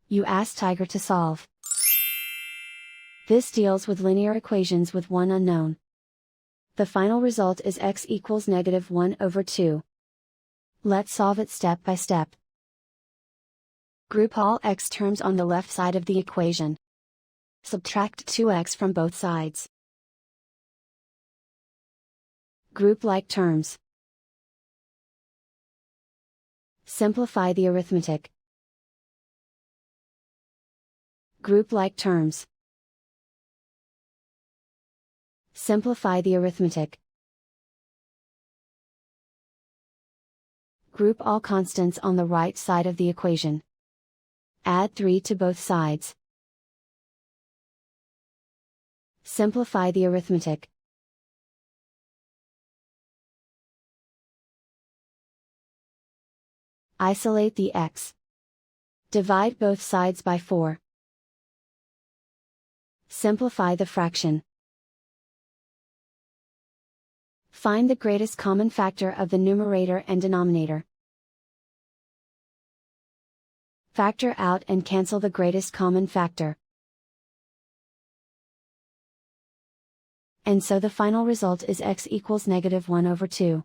You ask Tiger to solve. This deals with linear equations with one unknown. The final result is x equals -1/2. Let's solve it step by step. Group all x terms on the left side of the equation. Subtract 2x from both sides. Group like terms. Simplify the arithmetic. Group like terms. Simplify the arithmetic. Group all constants on the right side of the equation. Add 3 to both sides. Simplify the arithmetic. Isolate the x. Divide both sides by 4. Simplify the fraction. Find the greatest common factor of the numerator and denominator. Factor out and cancel the greatest common factor. And so the final result is x equals -1/2.